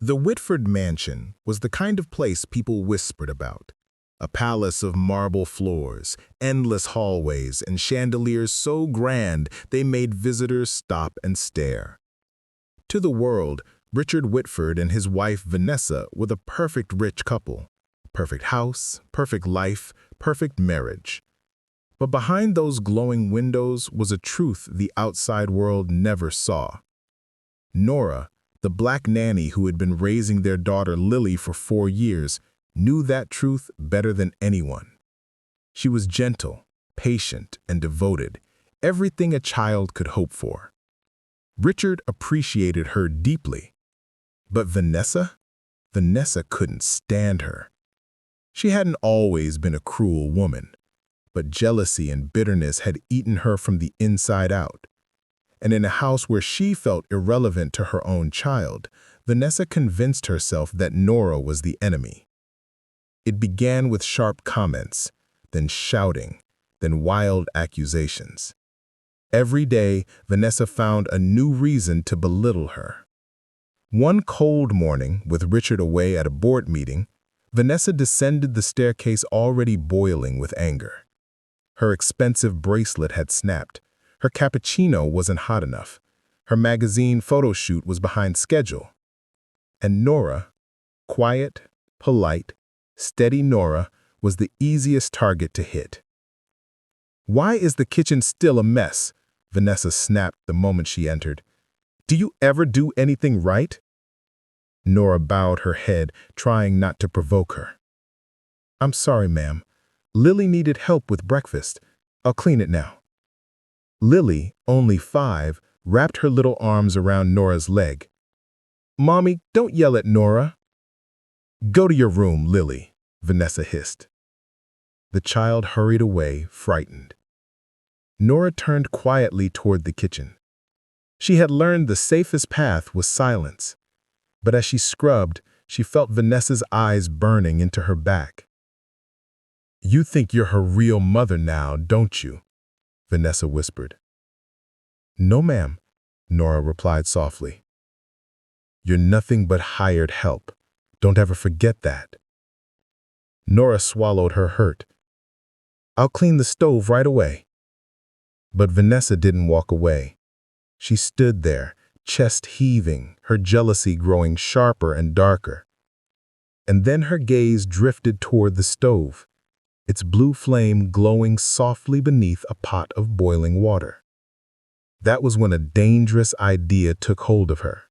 The Whitford mansion was the kind of place people whispered about. A palace of marble floors, endless hallways, and chandeliers so grand they made visitors stop and stare. To the world, Richard Whitford and his wife Vanessa were the perfect rich couple. Perfect house, perfect life, perfect marriage. But behind those glowing windows was a truth the outside world never saw. Nora, the black nanny who had been raising their daughter Lily for 4 years, knew that truth better than anyone. She was gentle, patient, and devoted, everything a child could hope for. Richard appreciated her deeply. But Vanessa? Vanessa couldn't stand her. She hadn't always been a cruel woman, but jealousy and bitterness had eaten her from the inside out. And in a house where she felt irrelevant to her own child, Vanessa convinced herself that Nora was the enemy. It began with sharp comments, then shouting, then wild accusations. Every day, Vanessa found a new reason to belittle her. One cold morning, with Richard away at a board meeting, Vanessa descended the staircase already boiling with anger. Her expensive bracelet had snapped. Her cappuccino wasn't hot enough. Her magazine photo shoot was behind schedule. And Nora, quiet, polite, steady Nora, was the easiest target to hit. "Why is the kitchen still a mess?" Vanessa snapped the moment she entered. "Do you ever do anything right?" Nora bowed her head, trying not to provoke her. "I'm sorry, ma'am. Lily needed help with breakfast. I'll clean it now." Lily, only 5, wrapped her little arms around Nora's leg. "Mommy, don't yell at Nora." "Go to your room, Lily," Vanessa hissed. The child hurried away, frightened. Nora turned quietly toward the kitchen. She had learned the safest path was silence. But as she scrubbed, she felt Vanessa's eyes burning into her back. "You think you're her real mother now, don't you?" Vanessa whispered. "No, ma'am," Nora replied softly. "You're nothing but hired help. Don't ever forget that." Nora swallowed her hurt. "I'll clean the stove right away." But Vanessa didn't walk away. She stood there, chest heaving, her jealousy growing sharper and darker. And then her gaze drifted toward the stove, its blue flame glowing softly beneath a pot of boiling water. That was when a dangerous idea took hold of her.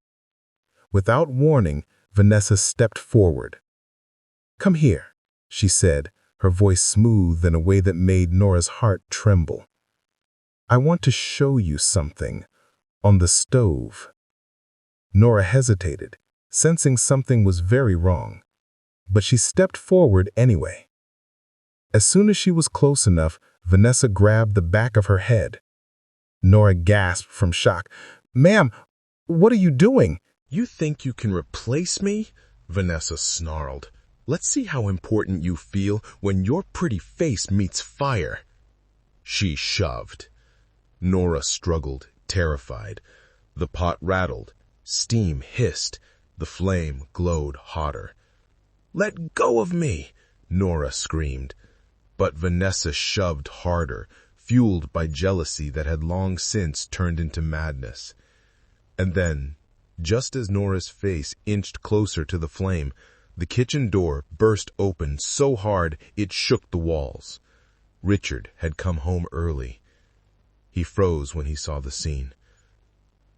Without warning, Vanessa stepped forward. "Come here," she said, her voice smooth in a way that made Nora's heart tremble. "I want to show you something on the stove." Nora hesitated, sensing something was very wrong, but she stepped forward anyway. As soon as she was close enough, Vanessa grabbed the back of her head. Nora gasped from shock. "Ma'am, what are you doing?" "You think you can replace me?" Vanessa snarled. "Let's see how important you feel when your pretty face meets fire." She shoved. Nora struggled, terrified. The pot rattled. Steam hissed. The flame glowed hotter. "Let go of me!" Nora screamed. But Vanessa shoved harder, fueled by jealousy that had long since turned into madness. And then, just as Nora's face inched closer to the flame, the kitchen door burst open so hard it shook the walls. Richard had come home early. He froze when he saw the scene.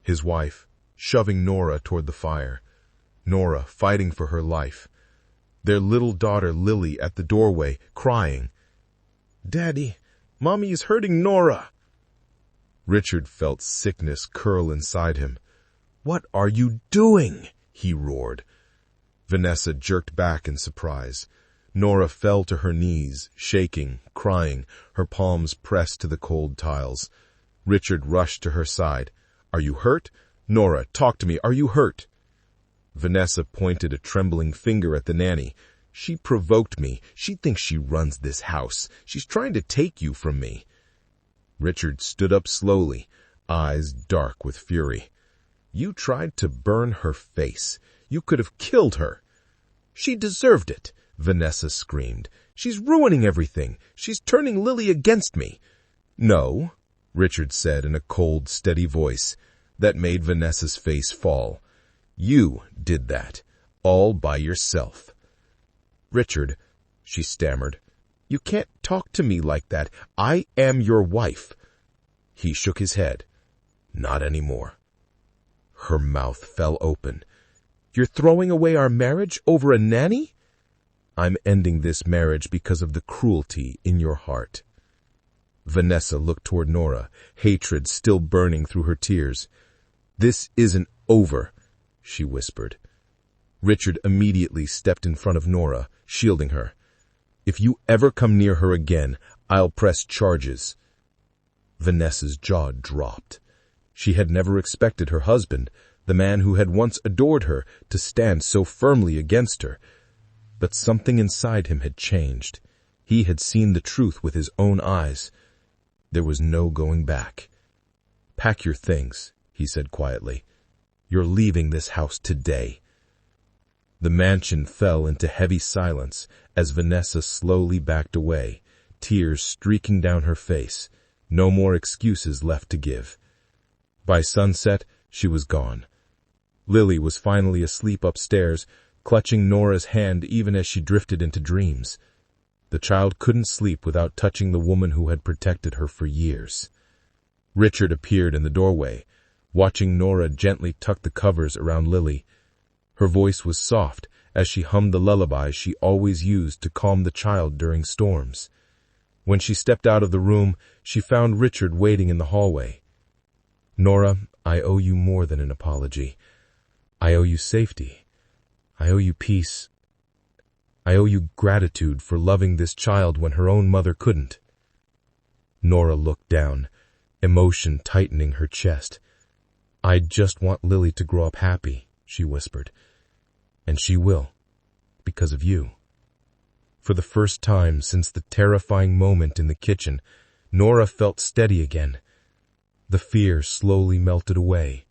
His wife, shoving Nora toward the fire. Nora fighting for her life. Their little daughter Lily at the doorway, crying. "Daddy, Mommy is hurting Nora!" Richard felt sickness curl inside him. "What are you doing?" he roared. Vanessa jerked back in surprise. Nora fell to her knees, shaking, crying, her palms pressed to the cold tiles. Richard rushed to her side. "Are you hurt? Nora, talk to me. Are you hurt?" Vanessa pointed a trembling finger at the nanny. "She provoked me. She thinks she runs this house. She's trying to take you from me." Richard stood up slowly, eyes dark with fury. "You tried to burn her face. You could have killed her." "She deserved it," Vanessa screamed. "She's ruining everything. She's turning Lily against me." "No," Richard said in a cold, steady voice that made Vanessa's face fall. "You did that, all by yourself." "Richard," she stammered, "you can't talk to me like that. I am your wife." He shook his head. "Not anymore." Her mouth fell open. "You're throwing away our marriage over a nanny?" "I'm ending this marriage because of the cruelty in your heart." Vanessa looked toward Nora, hatred still burning through her tears. "This isn't over," she whispered. Richard immediately stepped in front of Nora, shielding her. "If you ever come near her again, I'll press charges." Vanessa's jaw dropped. She had never expected her husband, the man who had once adored her, to stand so firmly against her. But something inside him had changed. He had seen the truth with his own eyes. There was no going back. "Pack your things," he said quietly. "You're leaving this house today." The mansion fell into heavy silence as Vanessa slowly backed away, tears streaking down her face, no more excuses left to give. By sunset, she was gone. Lily was finally asleep upstairs, clutching Nora's hand even as she drifted into dreams. The child couldn't sleep without touching the woman who had protected her for years. Richard appeared in the doorway, watching Nora gently tuck the covers around Lily. Her voice was soft as she hummed the lullaby she always used to calm the child during storms. When she stepped out of the room, she found Richard waiting in the hallway. "Nora, I owe you more than an apology. I owe you safety. I owe you peace. I owe you gratitude for loving this child when her own mother couldn't." Nora looked down, emotion tightening her chest. "I just want Lily to grow up happy," she whispered. "And she will, because of you." For the first time since the terrifying moment in the kitchen, Nora felt steady again. The fear slowly melted away.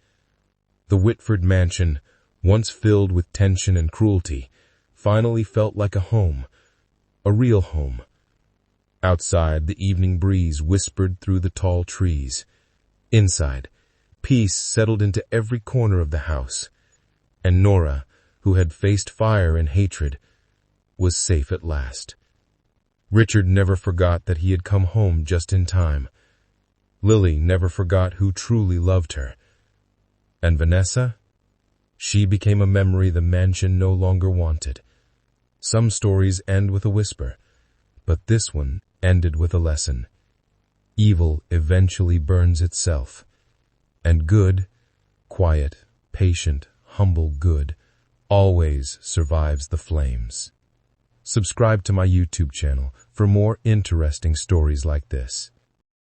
The Whitford mansion, once filled with tension and cruelty, finally felt like a home, a real home. Outside, the evening breeze whispered through the tall trees. Inside, peace settled into every corner of the house, and Nora, who had faced fire and hatred, was safe at last. Richard never forgot that he had come home just in time. Lily never forgot who truly loved her. And Vanessa? She became a memory the mansion no longer wanted. Some stories end with a whisper, but this one ended with a lesson. Evil eventually burns itself, and good, quiet, patient, humble good always survives the flames. Subscribe to my YouTube channel for more interesting stories like this.